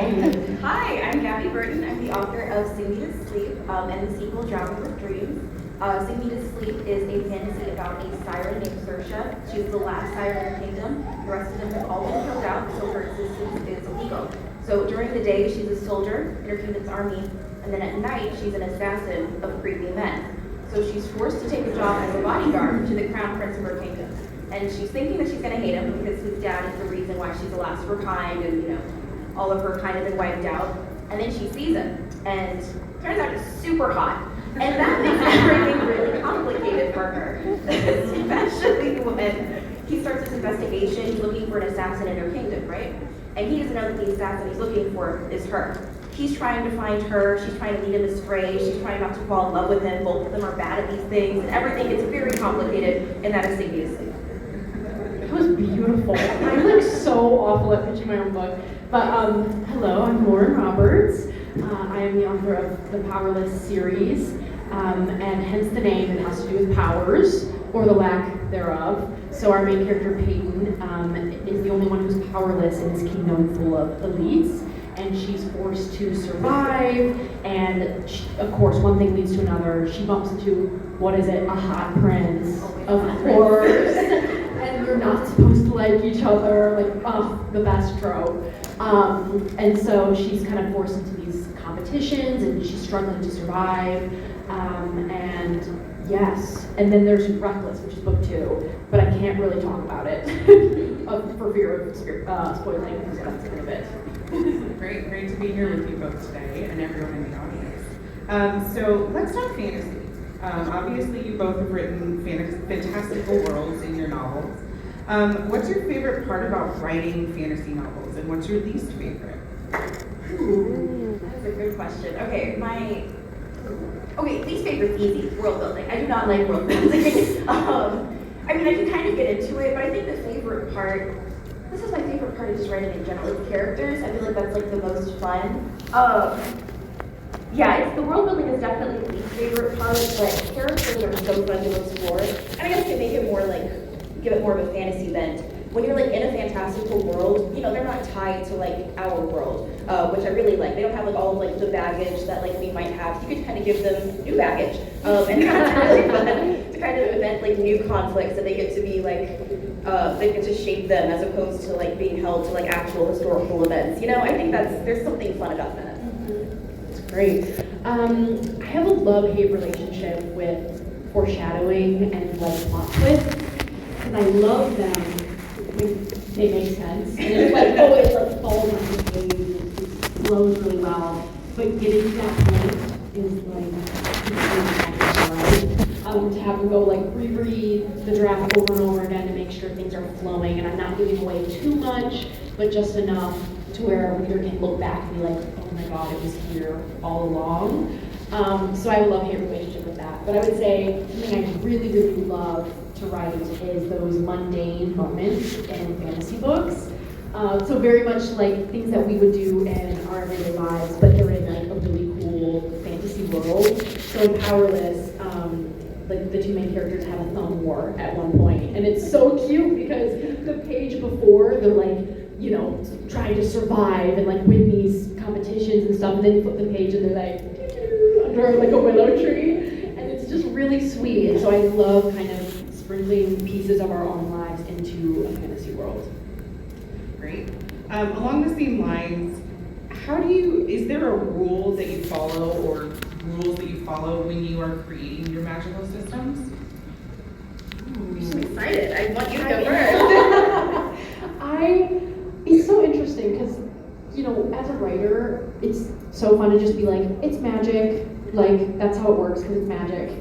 Hi, I'm Gabi Burton. I'm the author of Sing Me to Sleep and the sequel, Drowning with Dreams. Sing Me to Sleep is a fantasy about a siren named Saoirse. She's the last siren in her kingdom. The rest of them have all been killed out, so her existence is illegal. So during the day, she's a soldier in her kingdom's army, and then at night, she's an assassin of creepy men. So she's forced to take a job as a bodyguard to the crown prince of her kingdom. And she's thinking that she's going to hate him because his dad is the reason why she's the last of her kind, and all of her kind have been wiped out. And then she sees him, and turns out he's super hot. And that makes everything really complicated for her, especially when he starts this investigation. He's looking for an assassin in her kingdom, right? And he doesn't know that the assassin he's looking for is her. He's trying to find her, she's trying to lead him astray, she's trying not to fall in love with him. Both of them are bad at these things, and everything gets very complicated, and that is Sing Me to Sleep. That was beautiful. I'm like so awful at pitching my own book. But hello, I'm Lauren Roberts. I am the author of the Powerless series, and hence the name. It has to do with powers, or the lack thereof. So our main character, Peyton, is the only one who's powerless in this kingdom full of elites, and she's forced to survive, and she, of course, one thing leads to another. She bumps into, what is it, a hot prince, of course, and you're not supposed to like each other, like, oh, the best trope. And so she's kind of forced into these competitions, and she's struggling to survive, and yes, and then there's Reckless, which is book 2, but I can't really talk about it for fear of spoiling because that's in a bit. Great to be here with you both today and everyone in the audience. So let's talk fantasy. Obviously, you both have written fantastical worlds in your novels. What's your favorite part about writing fantasy novels, and what's your least favorite? Ooh, that's a good question. Okay, least favorite's easy, world building. I do not like world building. I can kind of get into it, but I think the favorite part, this is my favorite part of just writing in general, is characters. I feel like that's like the most fun. It's the world building is definitely the least favorite part, but characters are so fun to explore. And I guess to make it more like, give it more of a fantasy bent. When you're like in a fantastical world, they're not tied to like our world, which I really like. They don't have like all of like the baggage that like we might have. You could kind of give them new baggage, and that's really fun to kind of invent like new conflicts that they get to be like, they get to shape them as opposed to like being held to like actual historical events. I think there's something fun about that. It's great. I have a love-hate relationship with foreshadowing and like plot twists, and I love them. They make sense. And it's like, it like falls on the page, it flows really well. But getting to that point is like, to have them go like reread the draft over and over again to make sure things are flowing and I'm not giving away too much, but just enough to where a reader can look back and be like, oh my God, it was here all along. So I have a love-hate relationship with that. But I would say something I really, really love to write is those mundane moments in fantasy books. So very much like things that we would do in our everyday lives, but they're in like a really cool fantasy world. So in Powerless, like the two main characters have a thumb war at one point, and it's so cute because the page before they're like, trying to survive and like win these competitions and stuff, and then you flip the page and they're like under like a willow tree, and it's just really sweet. And so I love kind of sprinkling pieces of our own lives into a fantasy world. Great. Along the same lines, is there a rule that you follow or rules that you follow when you are creating your magical systems? I'm so excited. I want you to go first. It's so interesting because, as a writer, it's so fun to just be like, it's magic, like, that's how it works because it's magic,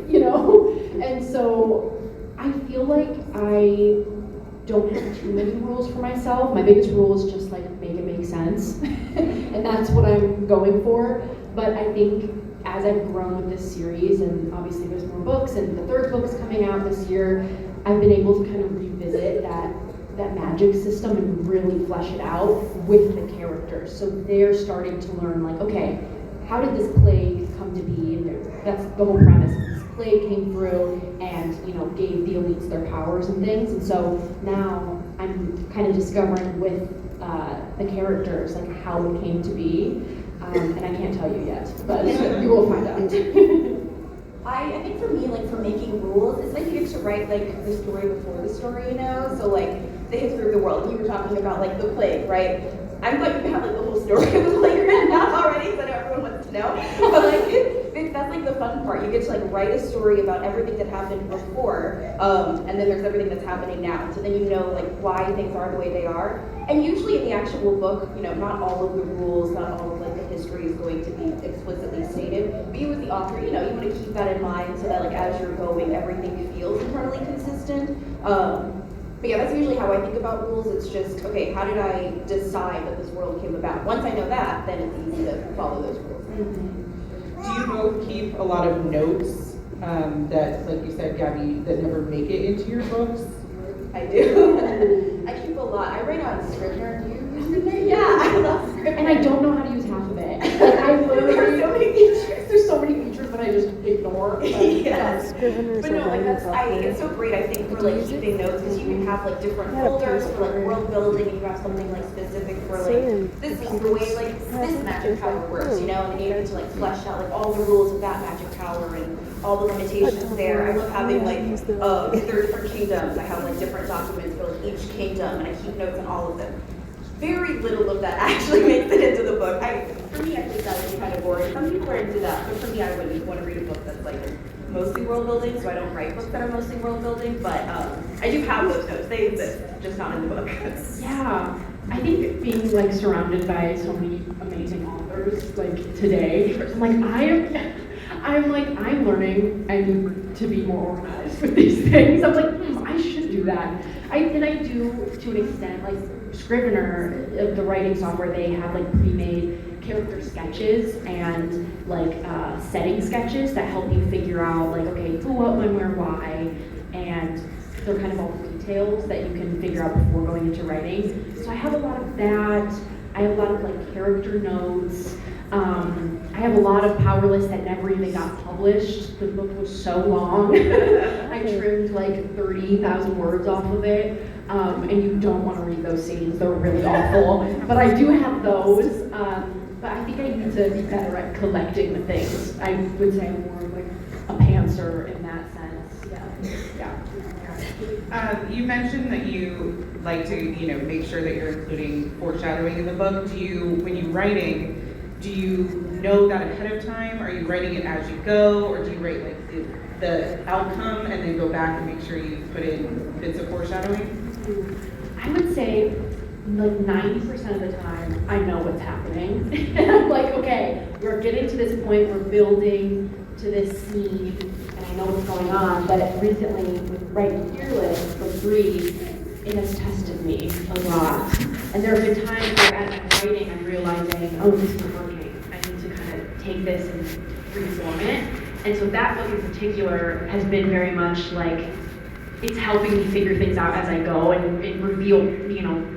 And so I feel like I don't have too many rules for myself. My biggest rule is just like make it make sense. And that's what I'm going for. But I think as I've grown with this series, and obviously there's more books, and the third book's coming out this year, I've been able to kind of revisit that magic system and really flesh it out with the characters. So they're starting to learn like, okay, how did this plague come to be? And that's the whole premise. This plague came through and gave the elites their powers and things. And so now I'm kind of discovering with the characters, like how it came to be. And I can't tell you yet, but you will find out. I think for me, like for making rules, it's like you get to write like the story before the story, you know? So like the history of the world. You were talking about like the plague, right? I'm like you have like the whole story of the plague written down already, so I know everyone wants to know. But like that's like the fun part. You get to like write a story about everything that happened before, and then there's everything that's happening now. So then you know like why things are the way they are. And usually in the actual book, you know, not all of the rules, not all of like the history is going to be explicitly stated. But you as the author, you know, you want to keep that in mind so that like as you're going, everything feels internally consistent. But yeah, that's usually how I think about rules. It's just, okay, how did I decide that this world came about? Once I know that, then it's easy to follow those rules. Mm-hmm. Do you both keep a lot of notes that, like you said, Gabby, that never make it into your books? I do. I keep a lot. I write on Scrivener. Do you use Scrivener? Yeah, I love Scrivener. And I don't know how to use half of it. Like, I literally, there are so many features. There's so many features that I just ignore. Yes. But no, like it's so great, I think, for like keeping notes, because you can have like different folders for like world building, and you have something like specific for like this is the way like this magic power works, you know, and then you get to like flesh out like all the rules of that magic power and all the limitations there. I love having like if there are different kingdoms, I have like different documents for like each kingdom, and I keep notes on all of them. Very little of that actually makes it into the book. For me, I think that would be kind of boring. Some people are into that, but for me, I wouldn't want to read a book that's like mostly world building, so I don't write books that are mostly world building, but I do have those notes. They exist, just not in the book. Yeah, I think being like surrounded by so many amazing authors like today, I'm like I'm learning I need to be more organized with these things. I'm like, I should do that. I do to an extent. Like Scrivener, the writing software, they have like pre-made character sketches and like setting sketches that help you figure out like, okay, who, what, when, where, why, and they're kind of all the details that you can figure out before going into writing. So I have a lot of that. I have a lot of like character notes. I have a lot of Powerless that never even got published. The book was so long. I trimmed like 30,000 words off of it. And you don't want to read those scenes. They're really awful. But I do have those. But I think I need to be better at collecting the things. I would say I'm more of like a pantser in that sense. Yeah. You mentioned that you like to, make sure that you're including foreshadowing in the book. When you're writing, do you know that ahead of time? Are you writing it as you go, or do you write like the outcome and then go back and make sure you put in bits of foreshadowing? I would say like 90% of the time I know what's happening. And I'm like, okay, we're getting to this point, we're building to this scene, and I know what's going on. But recently with writing Fearless for Breathe, it has tested me a lot. And there have been times where as I'm writing, I'm realizing, oh, this isn't working. I need to kind of take this and reform it. And so that book in particular has been very much like, it's helping me figure things out as I go and reveal,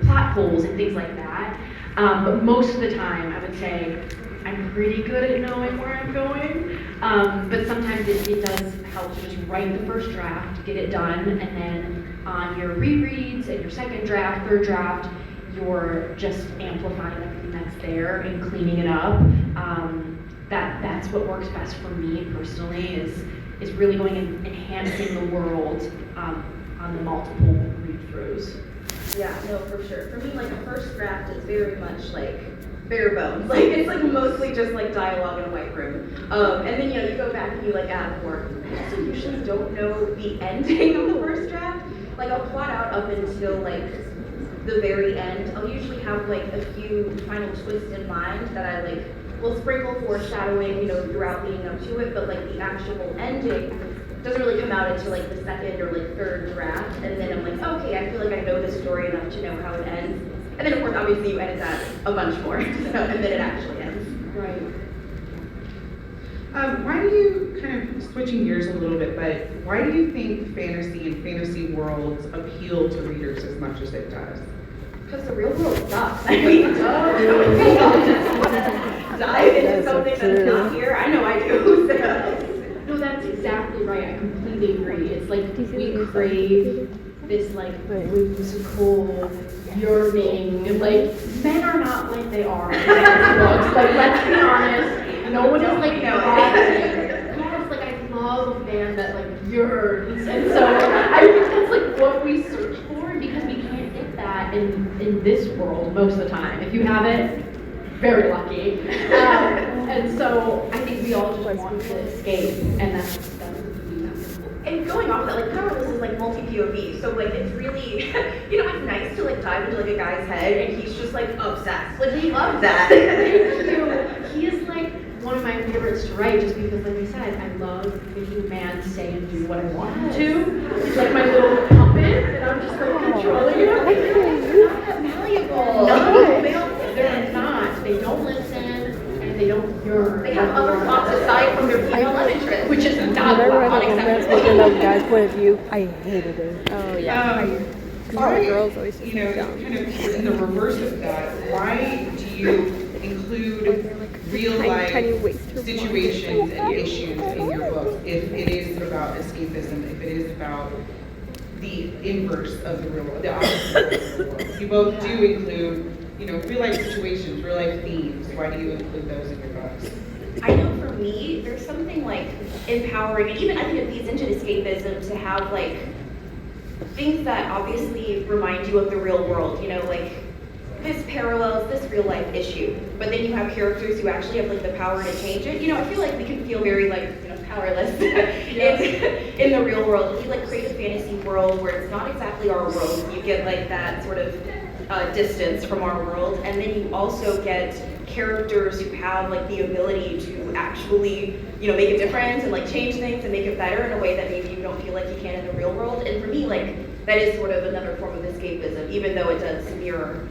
plot holes and things like that. But most of the time, I would say I'm pretty good at knowing where I'm going. But sometimes it does help to just write the first draft, get it done, and then on your rereads and your second draft, third draft, you're just amplifying everything that's there and cleaning it up. That's what works best for me personally is really going and enhancing the world on the multiple read-throughs. Yeah, no, for sure. For me, like a first draft is very much like bare bones. Like it's like mostly just like dialogue in a white room. And then you go back and you like add more. I also usually don't know the ending of the first draft. Like I'll plot out up until like the very end. I'll usually have like a few final twists in mind that I like will sprinkle foreshadowing, throughout leading up to it, but like the actual ending doesn't really come out until like the second or like third draft, and then I'm like, okay, I feel like I know the story enough to know how it ends. And then of course, obviously you edit that a bunch more, and then it actually ends. Right. Why do you, kind of switching gears a little bit, but why do you think fantasy and fantasy worlds appeal to readers as much as it does? Because the real world sucks. I mean, dive into something that's not here. I know I do. So. No, that's exactly right. I completely agree. It's like we crave this like whimsical yearning. Like men are not like they are in books. Like let's be honest, no one is like yes, like I love a man that like yearns, and so I think that's like what we search for because we can't get that in this world most of the time. If you have it, very lucky. And so I think we all just want to escape, and that's And going off of that, like powerless is like multi-POV, so like it's really, you know, it's nice to like dive into like a guy's head and he's just like obsessed. Like we love that. He is like one of my favorites to write just because, like I said, I love making a man say and do what I want him to. He's like my little puppet, and I'm just like controlling him. They're not that malleable. No, they're not. They don't listen, and they don't yearn. They have other thoughts aside from their female love interest. Which is not Whenever I read a romance unacceptable. book in a guy's point of view, I hated it. Oh yeah. Why, Girls always you know, kind of in the reverse of that, why do you include real life situations and issues in your book if it is about escapism, if it is about the inverse of the real world, the opposite of the real world? You both do include, you know, real life situations, real life themes. Why do you include those in your books? I know for me, there's something like empowering, and even I think it feeds into escapism to have like things that obviously remind you of the real world, you know, like this parallels this real life issue, but then you have characters who actually have like the power to change it. You know, I feel like we can feel very like, you know, powerless in the real world. We like create a fantasy world where it's not exactly our world. You get like that sort of distance from our world, and then you also get characters who have like the ability to actually, you know, make a difference and like change things and make it better in a way that maybe you don't feel like you can in the real world. And for me, like that is sort of another form of escapism, even though it does mirror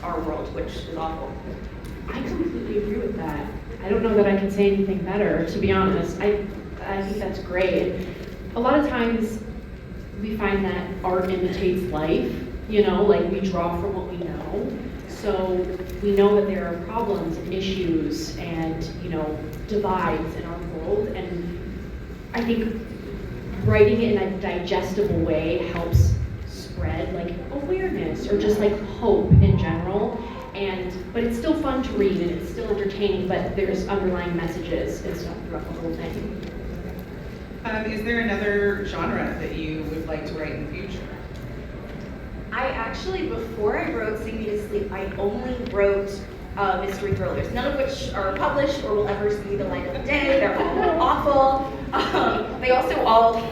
our world, which is awful. I completely agree with that. I don't know that I can say anything better, to be honest. I think that's great. A lot of times we find that art imitates life, you know, like we draw from what we know. So we know that there are problems and issues and, you know, divides in our world. And I think writing it in a digestible way helps spread like awareness or just like hope in general. But it's still fun to read and it's still entertaining, but there's underlying messages and stuff throughout the whole thing. Is there another genre that you would like to write in the future? I actually, before I wrote Sing Me to Sleep, I only wrote mystery thrillers, none of which are published or will ever see the light of day. They're all awful. They also all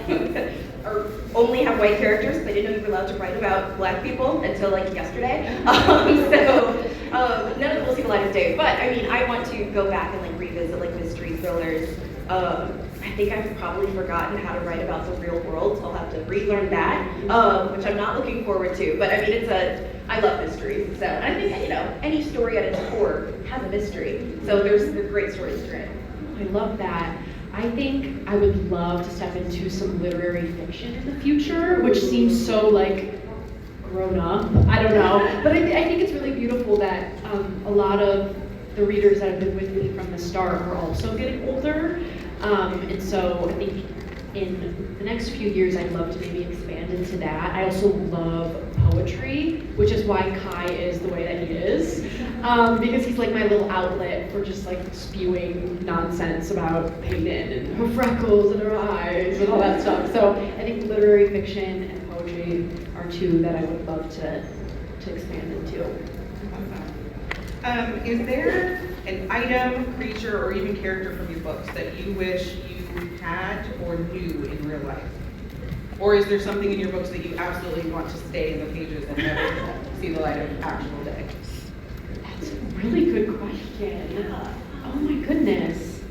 only have white characters, because I didn't know you were allowed to write about black people until like yesterday. None of them will see the light of day. But I mean, I want to go back and like revisit like mystery thrillers. I think I've probably forgotten how to write about the real world, so I'll have to relearn that, which I'm not looking forward to. But I mean, I love mysteries, so I think, you know, any story at its core has a mystery. So there's great stories to it. I love that. I think I would love to step into some literary fiction in the future, which seems so like grown up. I don't know, but I think it's really beautiful that a lot of the readers that have been with me from the start are also getting older. And so I think in the next few years, I'd love to maybe expand into that. I also love poetry, which is why Kai is the way that he is, because he's like my little outlet for just like spewing nonsense about Peyton and her freckles and her eyes and all that stuff. So I think literary fiction and poetry are two that I would love to expand into. Is there an item, creature, or even character from your books that you wish you had or knew in real life? Or is there something in your books that you absolutely want to stay in the pages and never see the light of actual day? That's a really good question. Oh my goodness.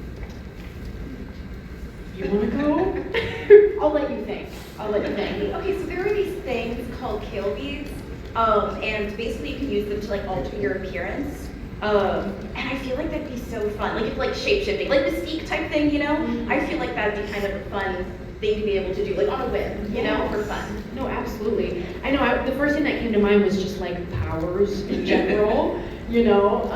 You want to go? I'll let you think. Okay, so there are these things called kale beads, and basically you can use them to like alter your appearance. And I feel like that'd be so fun. Like if like shape-shifting, like Mystique type thing, you know? I feel like that'd be kind of a fun thing to be able to do, like on a whim, you know, for fun. No, absolutely. I know, the first thing that came to mind was just like powers in general, you know,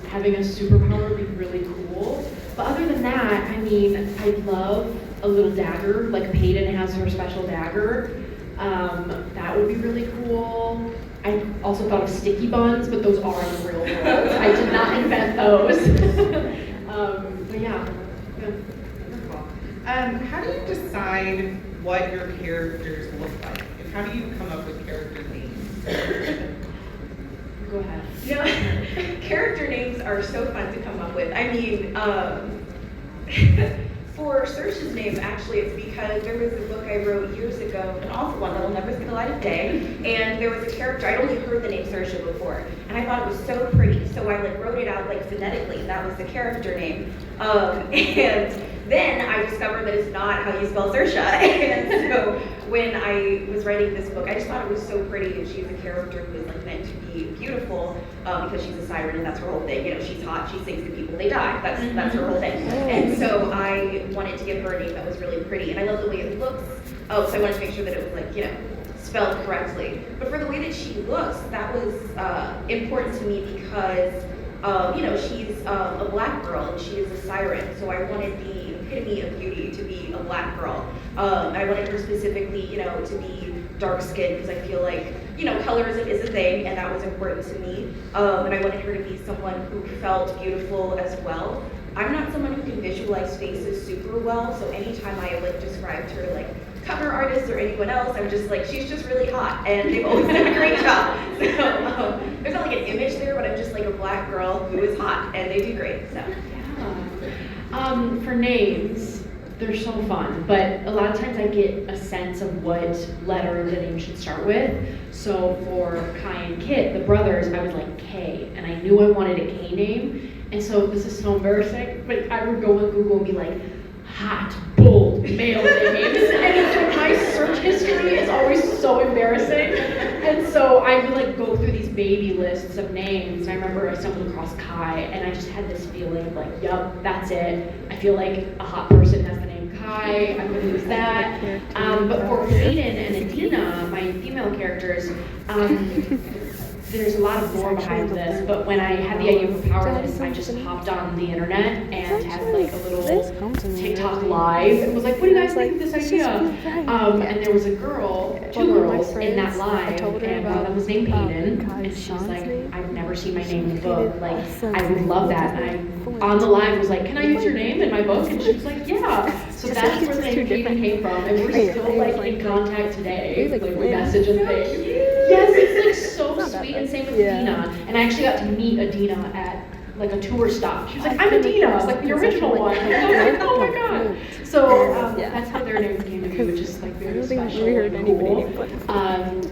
having a superpower would be really cool. But other than that, I mean, I'd love a little dagger, like Peyton has her special dagger. That would be really cool. I also thought of sticky buns, but those are in the real world. I did not invent those. But yeah. Wonderful. How do you decide what your characters look like? And how do you come up with character names? Go ahead. You know, character names are so fun to come up with. I mean, for Saoirse's name, actually, it's because there was a book I wrote years ago, and also one that will never see the light of day, and there was a character, I'd only heard the name Saoirse before, and I thought it was so pretty, so I like wrote it out like phonetically, and that was the character name. And then I discovered that it's not how you spell Saoirse, and so when I was writing this book, I just thought it was so pretty, and she's a character who is like meant to be beautiful, because she's a siren, and that's her whole thing. You know, she's hot, she sings to people, they die. That's her whole thing. And so I wanted to give her a name that was really pretty, and I love the way it looks. So I wanted to make sure that it was like, you know, spelled correctly. But for the way that she looks, that was important to me because, you know, she's a black girl and she is a siren. So I wanted the epitome of beauty to be a black girl. I wanted her specifically, you know, to be dark skinned because I feel like, you know, colorism is a thing and that was important to me. And I wanted her to be someone who felt beautiful as well. I'm not someone who can visualize faces super well, so anytime I like described her like cover artists or anyone else, I'm just like, she's just really hot, and they've always done a great job. So there's not like an image there, but I'm just like a black girl who is hot, and they do great. So yeah. For names, they're so fun, but a lot of times I get a sense of what letter the name should start with. So for Kai and Kit, the brothers, I was like K, and I knew I wanted a K name. And so this is so embarrassing, but I would go on Google and be like, hot, bold, male names. And my search history is always so embarrassing. And so I would like go through these baby lists of names. And I remember I stumbled across Kai, and I just had this feeling of like, yup, that's it. I feel like a hot person has the name Kai. I'm gonna use that. But for Hayden and Adina, my female characters, there's a lot of lore behind this, but when I had the idea for Powerless, I just hopped on the internet and had like a little TikTok live and was like, what do you guys think of this idea? And there was a girl, two girls in that live, and one of them was named Hayden, and she was like, I've never seen my name in the book, like, I would love that. And I, on the live, was like, can I use your name in my book? And she was like, yeah. So that's where the name Hayden came from, and we're still like in contact today, like we message and things. Yes, it's like so sweet, and same with Adina. And I actually got to meet Adina at like a tour stop. She was like, I'm Adina, like the original one. And I was like, oh my god. So that's how their names came to me, which is like very special and cool.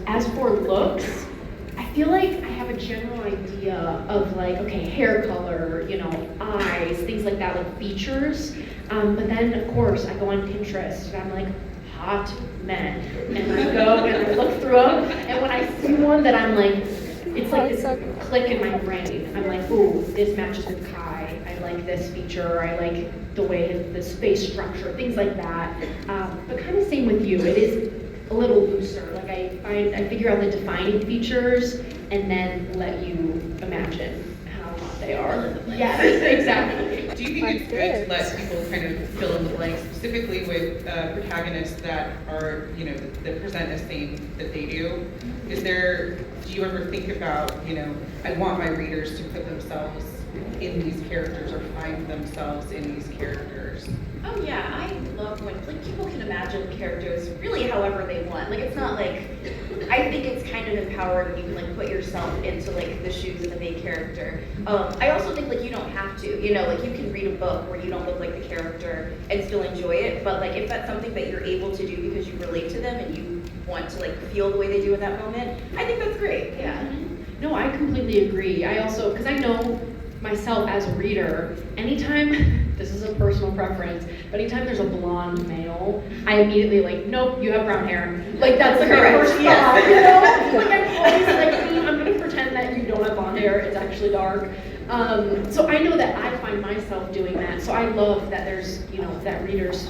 As for looks, I feel like I have a general idea of like, okay, hair color, you know, eyes, things like that, like features. But then of course I go on Pinterest and I'm like, hot men, and I go and I look through them, and when I see one that I'm like, it's like this click in my brain. I'm like, ooh, this matches with Kai. I like this feature. I like the way this face structure, things like that. But kind of same with you. It is a little looser. Like I figure out the defining features and then let you imagine how hot they are. Yes, exactly. Do you think it's good to let people kind of fill in the blanks, specifically with protagonists that are, you know, that present a theme that they do? Do you ever think about, you know, I want my readers to put themselves in these characters or find themselves in these characters? Oh yeah, I love when like people can imagine characters really however they want. Like it's not like, I think it's kind of empowering when you can like put yourself into like the shoes of the main character. I also think like you don't have to, you know, like you can read a book where you don't look like the character and still enjoy it, but like if that's something that you're able to do because you relate to them and you want to like feel the way they do in that moment, I think that's great, yeah. Mm-hmm. No, I completely agree. I also, because I know myself as a reader, anytime, this is a personal preference, but anytime there's a blonde male, I immediately like, nope, you have brown hair. Like that's the very first thought, you know? Like I'm always like, I'm gonna pretend that you don't have blonde hair, it's actually dark. So I know that I find myself doing that, so I love that there's, you know, that readers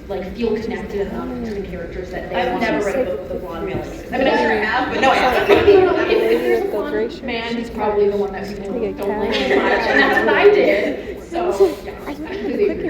like feel connected enough to the characters that they I've want. never read a book with a blonde male. I mean, Yeah. I'm sure I have, but no, I haven't. If there's a blonde man, he's probably the one that people don't like as much, and that's what I did. So, yeah, I completely agree.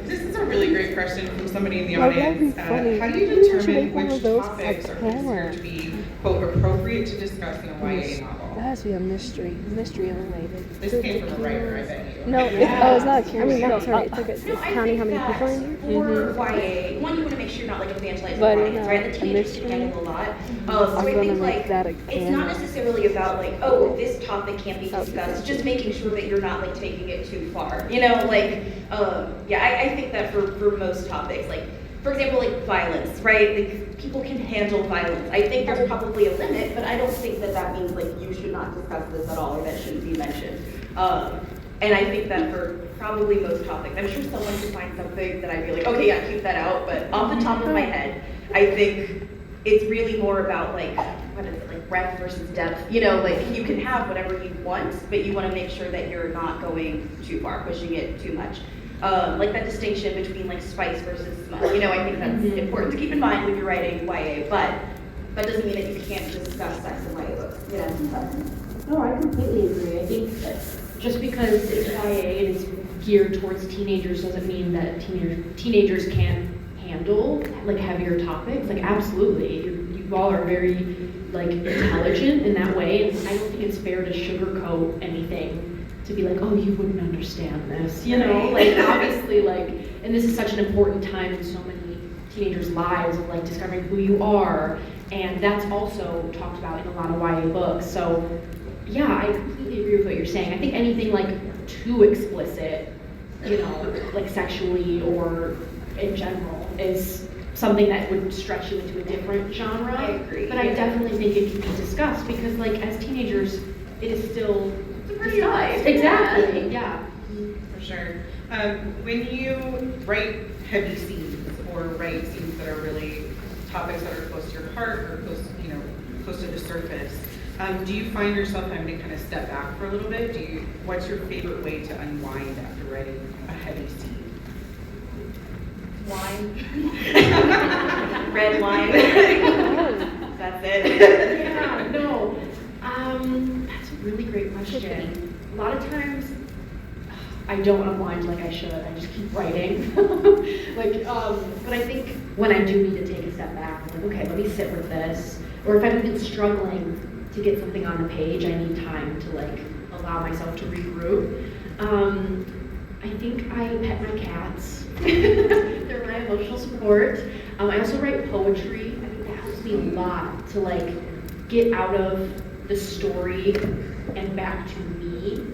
This is a really great great question from somebody in the Oh, that'd be audience. funny. How do you Maybe we should determine make one which of those topics are at home. considered to be, quote, appropriate to discuss in a YA novel? That has to be a mystery related. This came from a writer, I bet you. No, Yeah. it's not. I mean, no, sorry. No, It's I counting think how many that people in here. for YA, one, you want to make sure you're not like evangelizing But, the audience, right? The a teenagers can mystery, handle a lot. So I'm I gonna think make like that a it's not canon. necessarily about like, oh, this topic can't be That would be discussed. good. Just making sure that you're not like taking it too far. You know, like I think that for most topics, like for example, like violence, right? Like people can handle violence. I think there's probably a limit, but I don't think that that means like you should not discuss this at all or that shouldn't be mentioned. And I think that for probably most topics, I'm sure someone could find something that I'd be like, okay, yeah, keep that out. But off the top of my head, I think it's really more about like, what is it, like breadth versus depth. You know, like you can have whatever you want, but you want to make sure that you're not going too far, pushing it too much. Like that distinction between like spice versus smut. You know, I think that's important to keep in mind when you're writing YA, but that doesn't mean that you can't discuss sex in YA books. You know. No, I completely agree. I think that just because it's YA and it's geared towards teenagers doesn't mean that teenagers can't handle like heavier topics. Like absolutely, you all are very like intelligent in that way, and I don't think it's fair to sugarcoat anything to be like, oh, you wouldn't understand this, you know? Like obviously, like, and this is such an important time in so many teenagers' lives of like discovering who you are, and that's also talked about in a lot of YA books. So yeah, I completely agree with what you're saying. I think anything like too explicit, you know, like sexually or in general, is something that would stretch you into a different genre. I agree. But I definitely think it can be discussed because like as teenagers, it is still It's a pretty life. Exactly, yeah. For sure. When you write heavy scenes or write scenes that are really topics that are close to your heart or close to the surface, do you find yourself having to kind of step back for a little bit? What's your favorite way to unwind after writing a heavy scene? Wine. Red wine. That's it. Yeah, no. That's a really great question. A lot of times, I don't unwind like I should. I just keep writing. But I think when I do need to take a step back, I'm like, okay, let me sit with this. Or if I'm even struggling to get something on the page, I need time to like allow myself to regroup. I think I pet my cats. They're my emotional support. I also write poetry. I think that helps me a lot to like get out of the story and back to me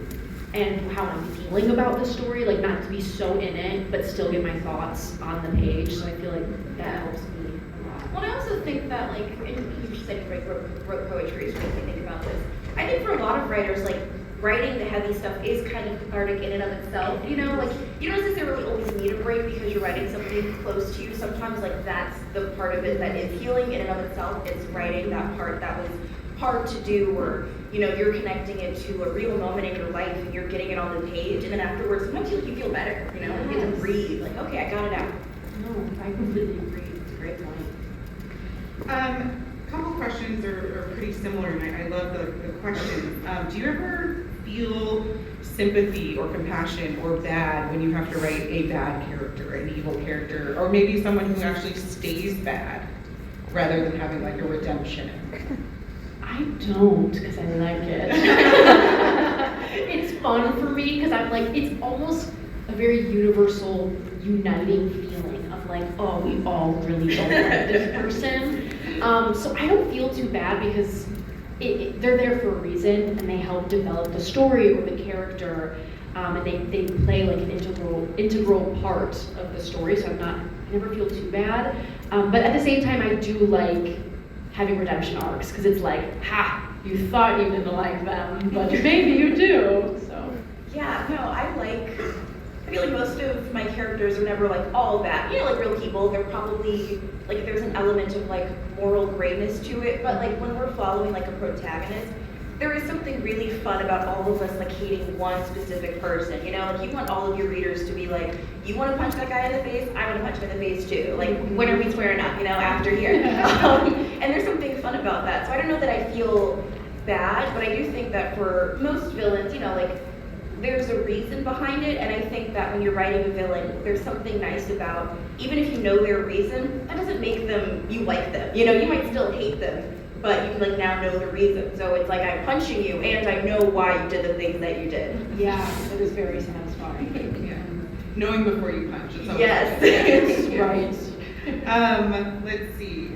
and how I'm feeling about the story, like not to be so in it, but still get my thoughts on the page. So I feel like that helps me a lot. Well, I also think that, like, and you said you wrote poetry, so what do you think about this? I think for a lot of writers, like, writing the heavy stuff is kind of cathartic in and of itself, you know? Like, you don't necessarily always need a break because you're writing something close to you. Sometimes, like, that's the part of it that is healing in and of itself. It's writing that part that was hard to do, or, you know, you're connecting it to a real moment in your life and you're getting it on the page, and then afterwards, sometimes you feel better, you know? You get to breathe, like, okay, I got it out. No, I completely agree. It's a great point. Couple questions are pretty similar, and I love the questions. Do you ever feel sympathy or compassion or bad when you have to write a bad character, an evil character, or maybe someone who actually stays bad rather than having like a redemption? I don't, because I like it. It's fun for me because I'm like, it's almost a very universal, uniting feeling of like, oh, we all really don't like this person. So I don't feel too bad because they're there for a reason and they help develop the story or the character, and they play like an integral part of the story. So I never feel too bad. But at the same time, I do like having redemption arcs because it's like, ha, you thought you didn't like them, but maybe you do. So Yeah, no, I feel like most of my characters are never like all bad. You know, like real people, they're probably, like there's an element of like moral grayness to it, but like when we're following like a protagonist, there is something really fun about all of us like hating one specific person, you know? Like you want all of your readers to be like, you want to punch that guy in the face, I want to punch him in the face too. Like, when are we squaring up, you know, after here? And there's something fun about that. So I don't know that I feel bad, but I do think that for most villains, you know, like there's a reason behind it, and I think that when you're writing a villain, there's something nice about, even if you know their reason, that doesn't make them, you like them. You know, you might still hate them, but you like now know the reason. So it's like, I'm punching you, and I know why you did the things that you did. Yeah, it is very satisfying. Yeah. Knowing before you punch. It's always Yes. good. Yeah. Right. Let's see.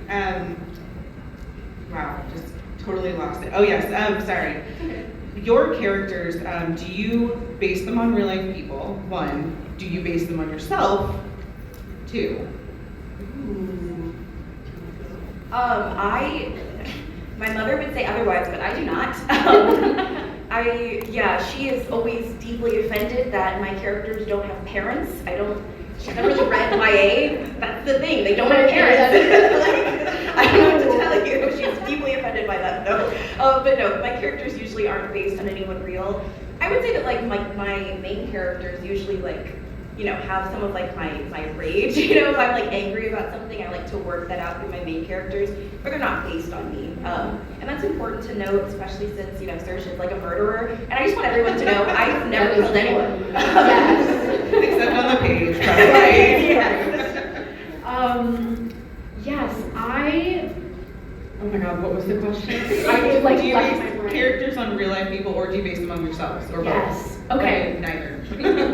Wow, just totally lost it. Oh yes, sorry. Your characters, do you base them on real life people? 1, do you base them on yourself? 2. My mother would say otherwise, but I do not. She is always deeply offended that my characters don't have parents. She's never really read YA. That's the thing, they don't have parents. I don't know what to tell you. She's deeply offended by that, though. But no, my characters usually aren't based on anyone real. I would say that like my main characters usually like, you know, have some of like my rage. You know, if I'm like angry about something, I like to work that out through my main characters, but they're not based on me. And that's important to note, especially since, you know, Saoirse is like a murderer. And I just want everyone to know I've never killed anyone. Yes. Except on the page, probably. Yes, oh my God, what was the question? I would like do you my base brain. characters on real life people, or do you base them on yourselves, or Yes. both? Okay. Neither.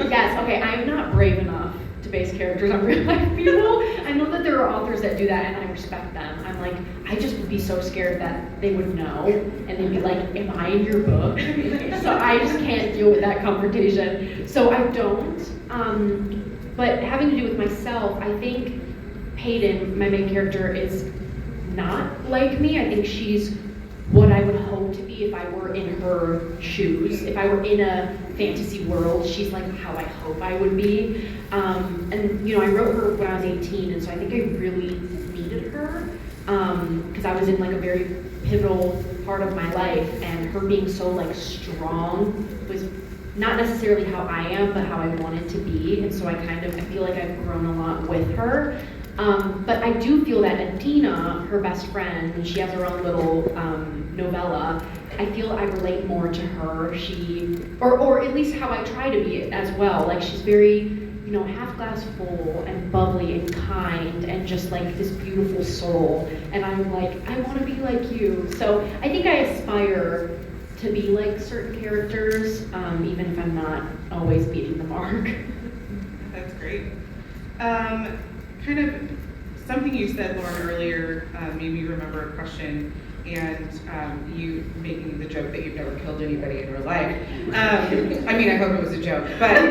Yes, okay, I'm not brave enough to base characters on real life people. I know that there are authors that do that, and I respect them. I'm like, I just would be so scared that they would know, and they'd be like, am I in your book? So I just can't deal with that confrontation. So I don't. But having to do with myself, I think Hayden, my main character, is not like me. I think she's what I would hope to be if I were in her shoes. If I were in a fantasy world, she's like how I hope I would be. And you know, I wrote her when I was 18, and so I think I really needed her because I was in like a very pivotal part of my life, and her being so like strong was not necessarily how I am, but how I wanted to be. And so I feel like I've grown a lot with her. But I do feel that Adina, her best friend, and she has her own little novella, I feel I relate more to her. Or at least how I try to be as well. Like she's very, you know, half glass full and bubbly and kind and just like this beautiful soul. And I'm like, I want to be like you. So I think I aspire to be like certain characters, even if I'm not always beating the mark. That's great. Kind of something you said, Lauren, earlier made me remember a question, and you making the joke that you've never killed anybody in real life. I mean, I hope it was a joke, but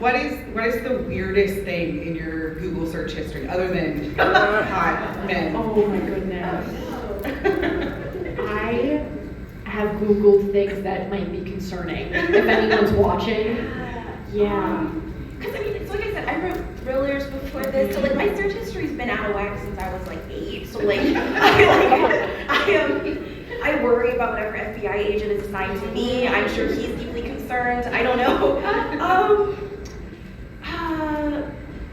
what is the weirdest thing in your Google search history other than hot men? Oh my goodness. I have Googled things that might be concerning if anyone's watching. Yeah. Because I mean, it's like I said, I wrote thrillers before this, so like my search history's been out of whack since I was like 8. So like, I worry about whatever FBI agent is assigned to me. I'm sure he's deeply concerned. I don't know.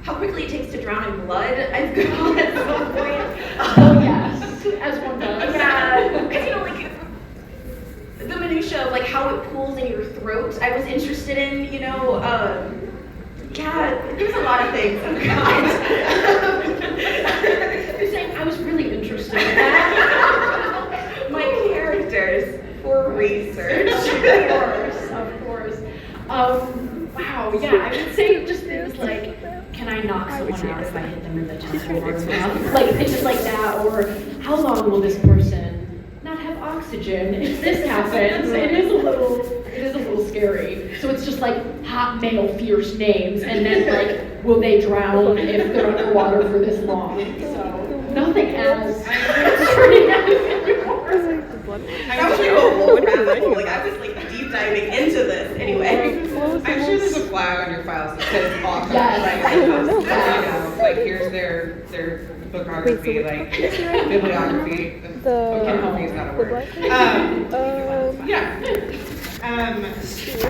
How quickly it takes to drown in blood. I've Googled at some point. Oh yes, as one does. Yeah, because you know, like the minutia of like how it pools in your throat. I was interested in, you know. Yeah, there's a lot of things. Oh God. You're saying I was really interested in that. My characters for research. Of course. Wow, yeah, I would say just things like, can I knock someone out if I hit them in the temple hard enough? Like, it's just like that, or how long will this person not have oxygen if this happens? It is a little scary. So it's just like hot male fierce names, and then like, will they drown if they're underwater for this long? So nothing as concerning as I'm sure I was like deep diving into this anyway. I'm sure there's a flag on your files that says author. Yes. Like, you know, like here's their bookography, like bibliography. Bookography is not a word.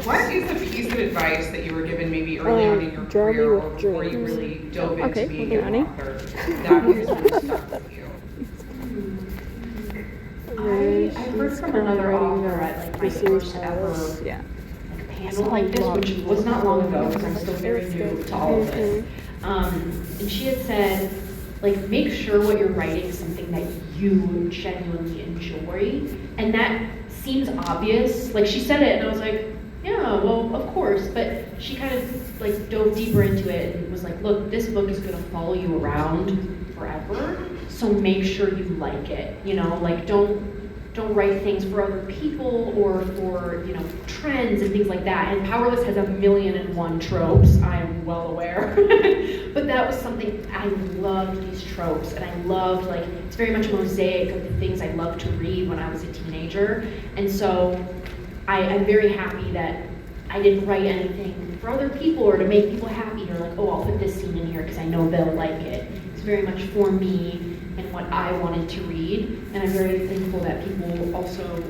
What is a piece of advice that you were given maybe early on in your career, or before you really dove into being an author, that has really stuck with you? I heard from another author at like my first ever panel like this, which was not long ago because I'm still very new to all of this. And she had said, like, make sure what you're writing is something that you genuinely enjoy. And that seems obvious. Like, she said it and I was like, yeah, well, of course. But she kind of like dove deeper into it and was like, look, this book is gonna follow you around forever. So make sure you like it. You know, like don't write things for other people or for, you know, trends and things like that. And Powerless has 1,000,001 tropes, I am well aware. But that was something, I loved these tropes, and I loved, like, it's very much a mosaic of the things I loved to read when I was a teenager. And so I'm very happy that I didn't write anything for other people or to make people happy or like, oh, I'll put this scene in here because I know they'll like it. It's very much for me and what I wanted to read, and I'm very thankful that people also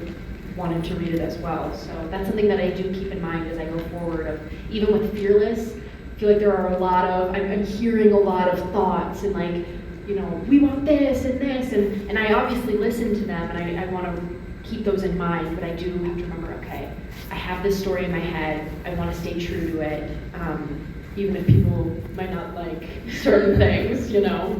wanted to read it as well. So that's something that I do keep in mind as I go forward. Of even with Fearless, I feel like there are a lot of, I'm hearing a lot of thoughts and like, you know, we want this, and I obviously listen to them, and I want to keep those in mind, but I do have to remember, okay, I have this story in my head, I want to stay true to it, even if people might not like certain things, you know.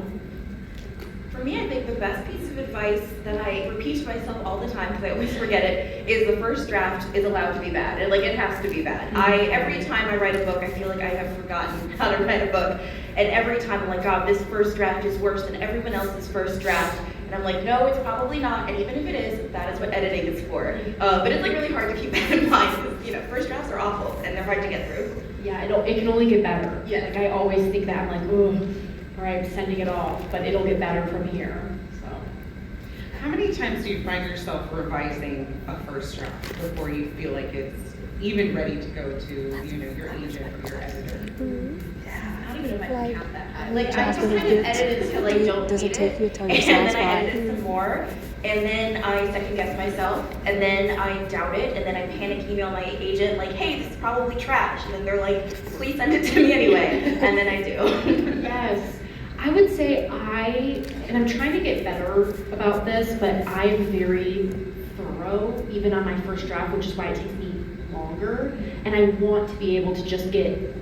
For me, I think the best piece of advice that I repeat to myself all the time, because I always forget it, is the first draft is allowed to be bad. And like, it has to be bad. Every time I write a book, I feel like I have forgotten how to write a book. And every time I'm like, God, this first draft is worse than everyone else's first draft. And I'm like, no, it's probably not. And even if it is, that is what editing is for. But it's like really hard to keep that in mind, because, you know, first drafts are awful and they're hard to get through. Yeah, it can only get better. Yeah. Like, I always think that, I'm like, oh, all right, I'm sending it off, but it'll get better from here. So, How many times do you find yourself revising a first draft before you feel like it's even ready to go to, you know, your agent or your editor? I don't even know if I can Like, count that high. how Like, many I just drafts kind do you of edit until I don't does it need take you until you're and then I satisfied? edit it some more, and then I second guess myself, and then I doubt it, and then I panic email my agent like, hey, this is probably trash, and then they're like, please send it to me anyway, and then I do. yes. I would say and I'm trying to get better about this, but I'm very thorough, even on my first draft, which is why it takes me longer. And I want to be able to just get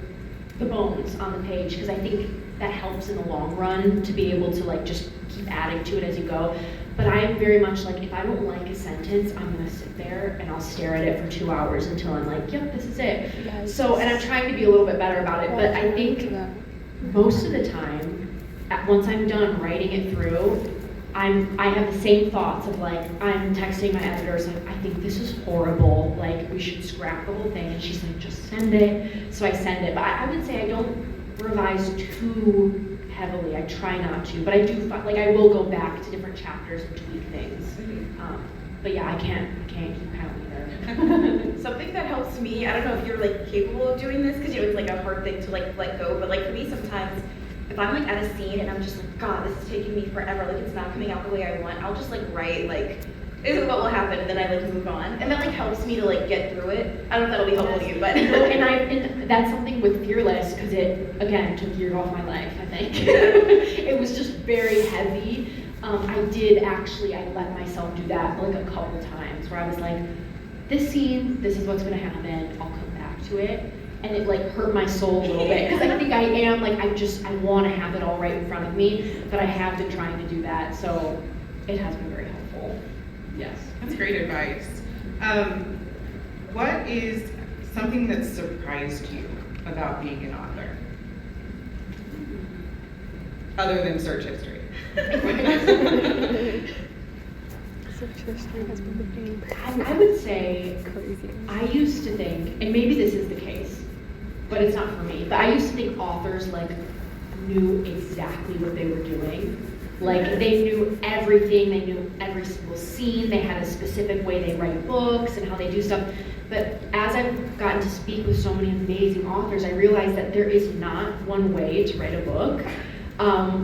the bones on the page, because I think that helps in the long run to be able to like just keep adding to it as you go. But I am very much like, if I don't like a sentence, I'm gonna sit there and I'll stare at it for 2 hours until I'm like, yep, this is it. So, and I'm trying to be a little bit better about it, but I think most of the time, once I'm done writing it through, I have the same thoughts of like, I'm texting my editors like, I think this is horrible, like we should scrap the whole thing, and she's like, just send it. So I send it, but I would say I don't revise too heavily. I try not to, but I do, like I will go back to different chapters and tweak things. But yeah, I can't keep count either. Something that helps me, I don't know if you're like capable of doing this, because you know, it's like a hard thing to like let go, but like for me sometimes, if I'm like at a scene and I'm just like, God, this is taking me forever, like it's not coming out the way I want, I'll just like write like, this is what will happen, and then I like move on. And that like helps me to like get through it. I don't know if that'll be helpful to you, but. and that's something with Fearless, because it, again, took years off my life, I think. It was just very heavy. I let myself do that like a couple times, where I was like, this scene, this is what's gonna happen, I'll come back to it. And it like hurt my soul a little bit, because I think I am like, I want to have it all right in front of me, but I have been trying to do that, so it has been very helpful. Yes. That's great advice. What is something that surprised you about being an author? Other than search history. Search history has been becoming I would say, crazy. I used to think, and maybe this is the case, but it's not for me, but I used to think authors like knew exactly what they were doing. Like they knew everything, they knew every single scene, they had a specific way they write books and how they do stuff. But as I've gotten to speak with so many amazing authors, I realized that there is not one way to write a book,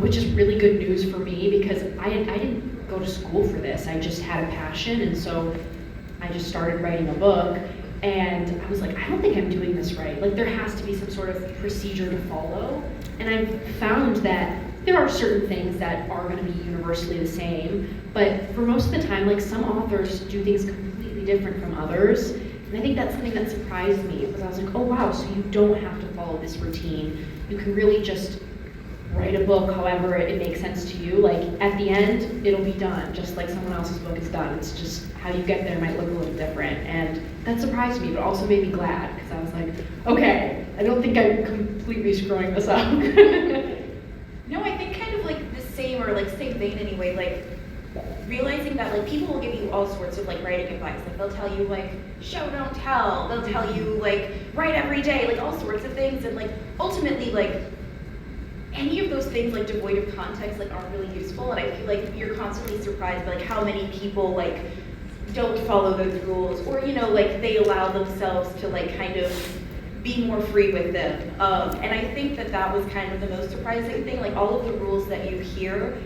which is really good news for me, because I didn't go to school for this. I just had a passion, and so I just started writing a book, and I was like, I don't think I'm doing this right. Like there has to be some sort of procedure to follow, and I've found that there are certain things that are going to be universally the same, but for most of the time, like some authors do things completely different from others, And I think that's something that surprised me, because I was like, oh wow, so you don't have to follow this routine. You can really just write a book however it makes sense to you. Like at the end, it'll be done, just like someone else's book is done. It's just how you get there might look a little different. And that surprised me, but also made me glad, because I was like, okay, I don't think I'm completely screwing this up. No, I think kind of like the same, or like same vein anyway, like realizing that like people will give you all sorts of like writing advice. Like they'll tell you like show don't tell. They'll tell you like write every day, like all sorts of things. And like ultimately like any of those things like devoid of context like aren't really useful. And I feel like you're constantly surprised by like how many people like don't follow those rules, or you know like they allow themselves to like kind of be more free with them. And I think that that was kind of the most surprising thing. Like all of the rules that you hear,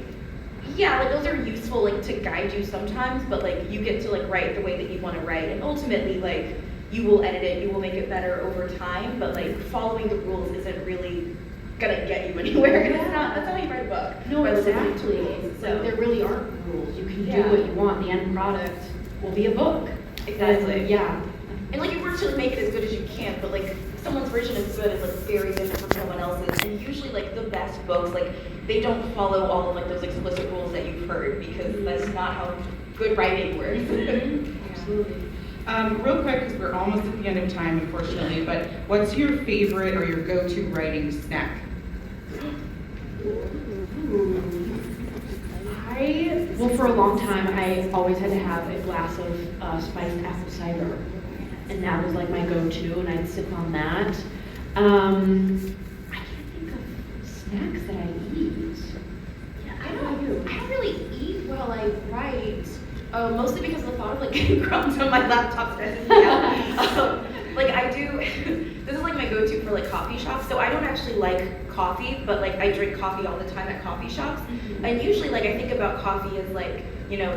yeah, like those are useful like to guide you sometimes, but like you get to like write the way that you want to write, and ultimately like you will edit it, you will make it better over time, but like following the rules isn't really gonna get you anywhere. And it's not, that's not how you write a book. No, by listening exactly. to rules. So there really aren't rules. You can Yeah. do what you want. The end product will be a book. Exactly. And, yeah. And like you work to make it as good as you can, but like someone's version of good is like very different from someone else's. And usually like the best books, like they don't follow all of like those explicit rules that you've heard, because that's not how good writing works. Absolutely. Real quick, because we're almost at the end of time, unfortunately, but what's your favorite or your go-to writing snack? Well, for a long time, I always had to have a glass of spiced apple cider, and that was like my go-to, and I'd sip on that. I can't think of snacks that I eat. Yeah, I don't really eat while I write, mostly because of the thought of like getting crumbs on my laptop stresses me out. Like I do, this is like my go-to for like coffee shops. So I don't actually like coffee, but like I drink coffee all the time at coffee shops. And usually like I think about coffee as like, you know,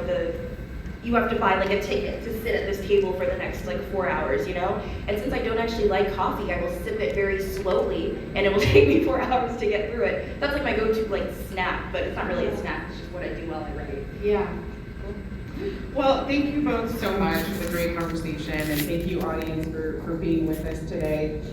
you have to buy like a ticket to sit at this table for the next like 4 hours, you know? And since I don't actually like coffee, I will sip it very slowly, and it will take me 4 hours to get through it. That's like my go-to like snack, but it's not really a snack, it's just what I do while I write. Yeah. Well, thank you both so much. It was a great conversation, and thank you, audience, for being with us today.